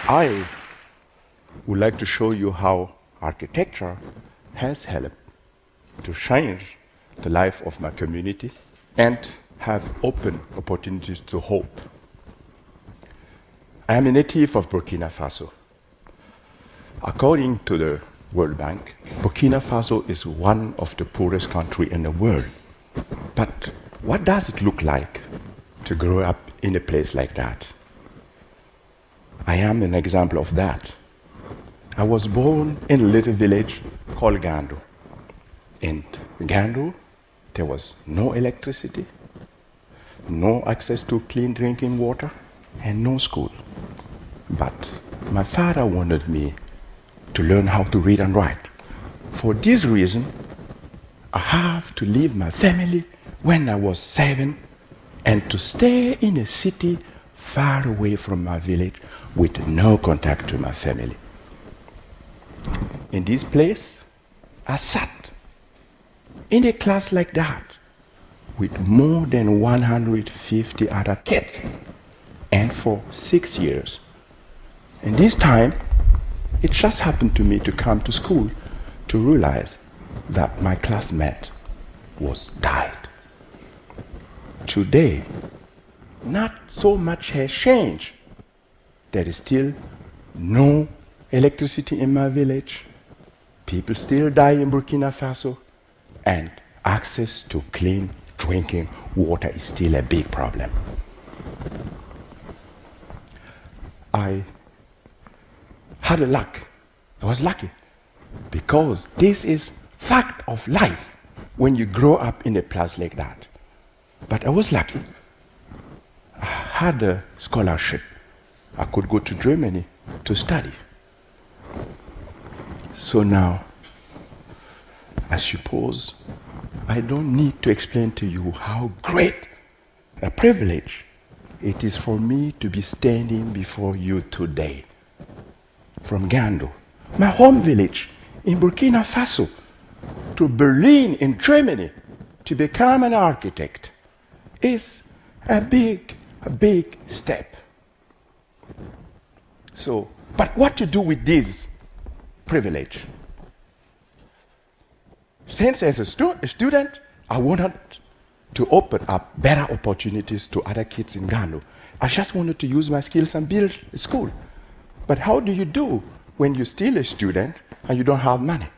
I would like to show you how architecture has helped to change the life of my community and have opened opportunities to hope. I am a native of Burkina Faso. According to the World Bank, Burkina Faso is one of the poorest countries in the world. But what does it look like to grow up in a place like that? I am an example of that. I was born in a little village called Gando. In Gando, there was no electricity, no access to clean drinking water, and no school. But my father wanted me to learn how to read and write. For this reason, I have to leave my family when I was 7 and to stay in a city far away from my village with no contact to my family. In this place, I sat in a class like that with more than 150 other kids, and for 6 years. And this time, it just happened to me to come to school to realize that my classmate was died. Today, not so much has changed. There is still no electricity in my village. People still die in Burkina Faso, and access to clean drinking water is still a big problem. I had a luck. I was lucky because this is fact of life when you grow up in a place like that. But I was lucky. I had a scholarship. I could go to Germany to study. So now, I suppose I don't need to explain to you how great a privilege it is for me to be standing before you today. From Gando, my home village in Burkina Faso, to Berlin in Germany to become an architect is a big step. So, but what to do with this privilege? Since as a student, I wanted to open up better opportunities to other kids in Gando. I just wanted to use my skills and build a school. But how do you do when you're still a student and you don't have money?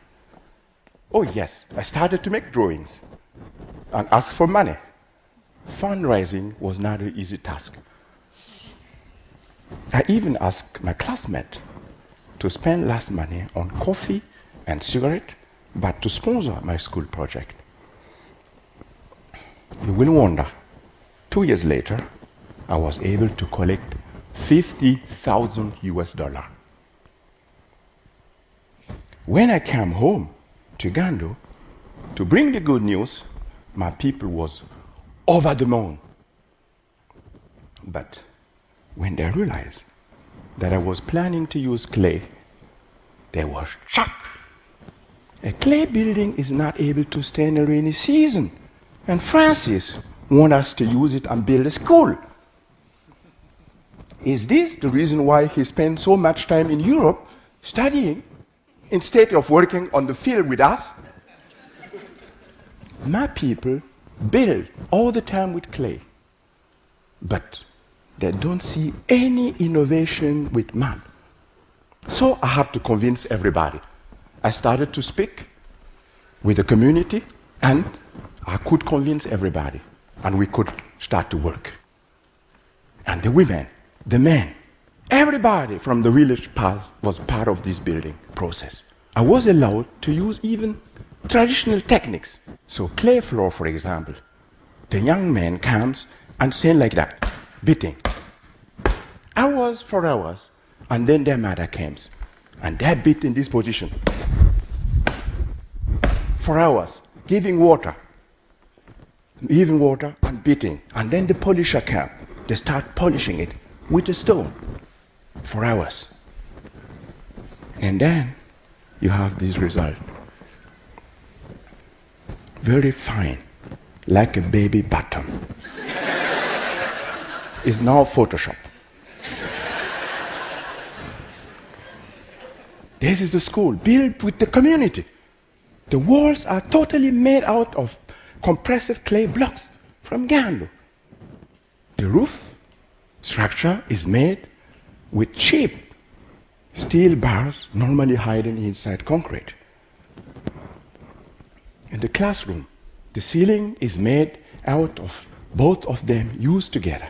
Oh yes, I started to make drawings and ask for money. Fundraising was not an easy task. I even asked my classmates to spend less money on coffee and cigarette, but to sponsor my school project. You will wonder, 2 years later, I was able to collect $50,000. When I came home to Gando to bring the good news, my people was over the moon. But when they realized that I was planning to use clay, they were shocked. A clay building is not able to stand a rainy season, and Francis wants us to use it and build a school. Is this the reason why he spent so much time in Europe studying instead of working on the field with us? My people build all the time with clay, but they don't see any innovation with man. So I had to convince everybody. I started to speak with the community, and I could convince everybody, and we could start to work. And the women, the men, everybody from the village was part of this building process. I was allowed to use even traditional techniques. So clay floor, for example, the young man comes and stand like that, beating. Hours for hours, and then their mother comes, and they beat in this position for hours, giving water and beating. And then the polisher comes. They start polishing it with a stone for hours. And then you have this result. Very fine, like a baby bottom. It's now Photoshop. This is the school built with the community. The walls are totally made out of compressed clay blocks from Gando. The roof structure is made with cheap steel bars normally hidden inside concrete. In the classroom, the ceiling is made out of both of them used together.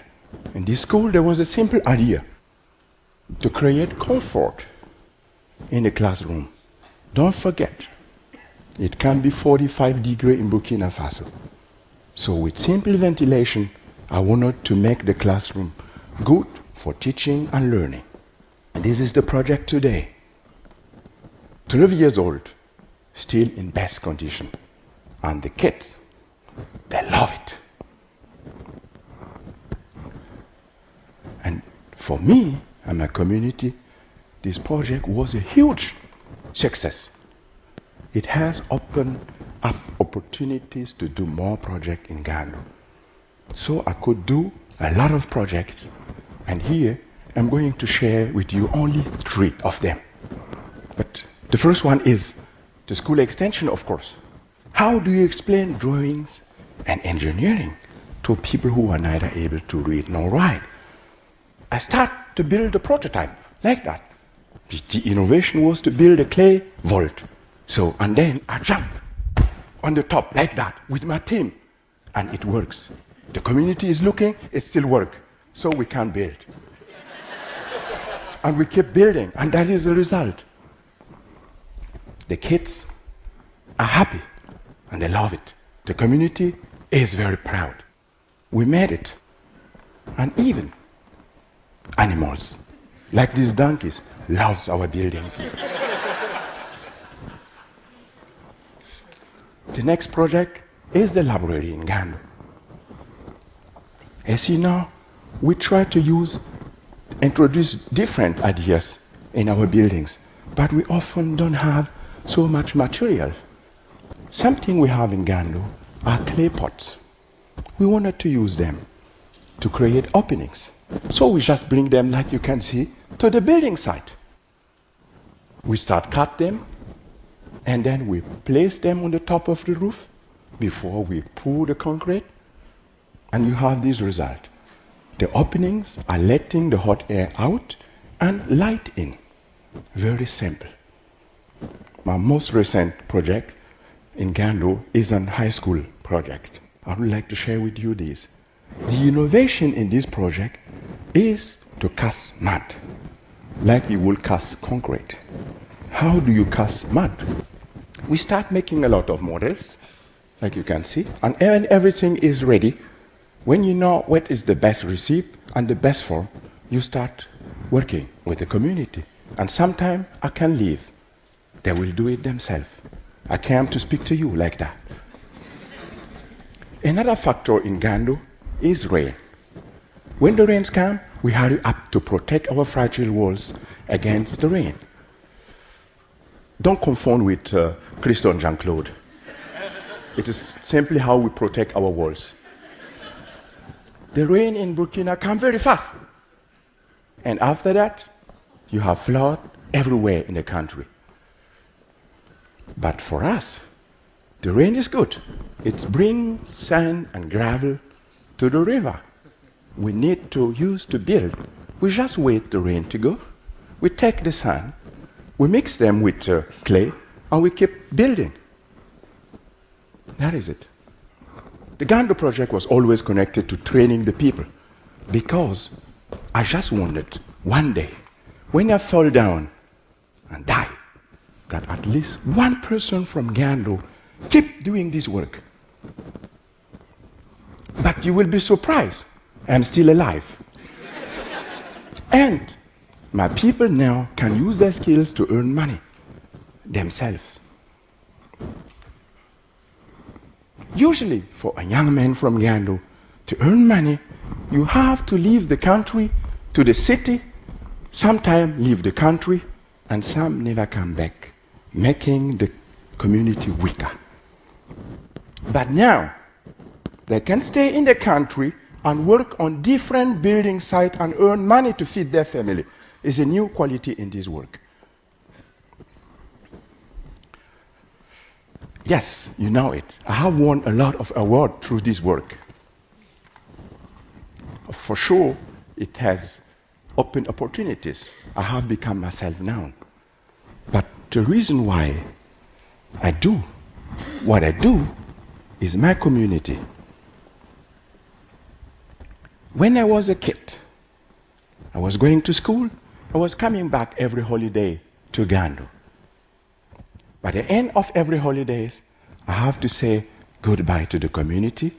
In this school, there was a simple idea to create comfort in the classroom. Don't forget, it can be 45 degrees in Burkina Faso. So with simple ventilation, I wanted to make the classroom good for teaching and learning. And this is the project today. 12 years old, still in best condition. And the kids, they love it. And for me and my community, this project was a huge success. It has opened up opportunities to do more projects in Ghana. So I could do a lot of projects. And here, I'm going to share with you only 3 of them. But the first one is the school extension, of course. How do you explain drawings and engineering to people who are neither able to read nor write? I start to build a prototype like that. The innovation was to build a clay vault. So, and then I jump on the top like that with my team. And it works. The community is looking, it still works. So we can build. And we keep building, and that is the result. The kids are happy, and they love it. The community is very proud. We made it. And even animals, like these donkeys, loves our buildings. The next project is the library in Ghana. As you know, we try to introduce different ideas in our buildings, but we often don't have so much material. Something we have in Ghana are clay pots. We wanted to use them to create openings. So we just bring them, like you can see, to the building site. We start cut them, and then we place them on the top of the roof before we pour the concrete, and you have this result. The openings are letting the hot air out and light in. Very simple. My most recent project in Ghana is a high school project. I would like to share with you this. The innovation in this project is to cast mud, like you will cast concrete. How do you cast mud? We start making a lot of models, like you can see, and when everything is ready, when you know what is the best recipe and the best form, you start working with the community. And sometimes I can leave. They will do it themselves. I came to speak to you like that. Another factor in Ghana is rain. When the rains come, we hurry up to protect our fragile walls against the rain. Don't confund with Christo and Jean-Claude. It is simply how we protect our walls. The rain in Burkina comes very fast. And after that, you have flood everywhere in the country. But for us, the rain is good. It brings sand and gravel to the river. We need to use to build. We just wait the rain to go. We take the sand, we mix them with clay, and we keep building. That is it. The Gando project was always connected to training the people, because I just wanted one day, when I fall down and die, that at least one person from Gando keep doing this work. But you will be surprised, I'm still alive. And my people now can use their skills to earn money themselves. Usually, for a young man from Gando to earn money, you have to leave the country to the city, sometimes leave the country, and some never come back, making the community weaker. But now, they can stay in the country and work on different building sites and earn money to feed their family. It's a new quality in this work. Yes, you know it. I have won a lot of awards through this work. For sure, it has opened opportunities. I have become myself now. But the reason why I do what I do is my community. When I was a kid, I was going to school, I was coming back every holiday to Gando. By the end of every holidays, I have to say goodbye to the community,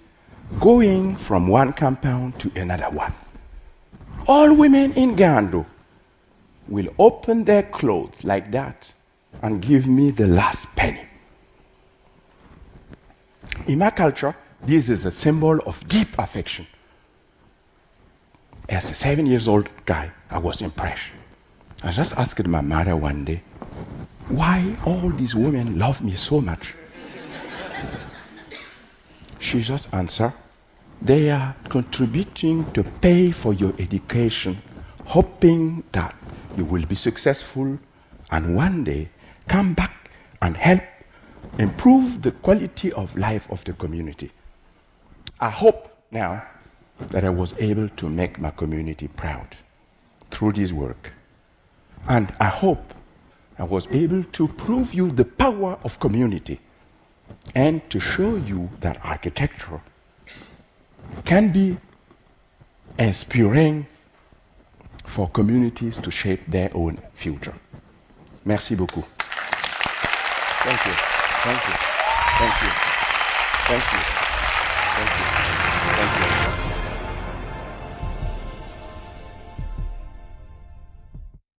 going from one compound to another one. All women in Gando will open their clothes like that and give me the last penny. In my culture, this is a symbol of deep affection. As a 7-year-old guy, I was impressed. I just asked my mother one day, why all these women love me so much? She just answered, they are contributing to pay for your education, hoping that you will be successful and one day come back and help improve the quality of life of the community. I hope now that I was able to make my community proud through this work. And I hope I was able to prove you the power of community and to show you that architecture can be inspiring for communities to shape their own future. Merci beaucoup. Thank you. Thank you. Thank you. Thank you.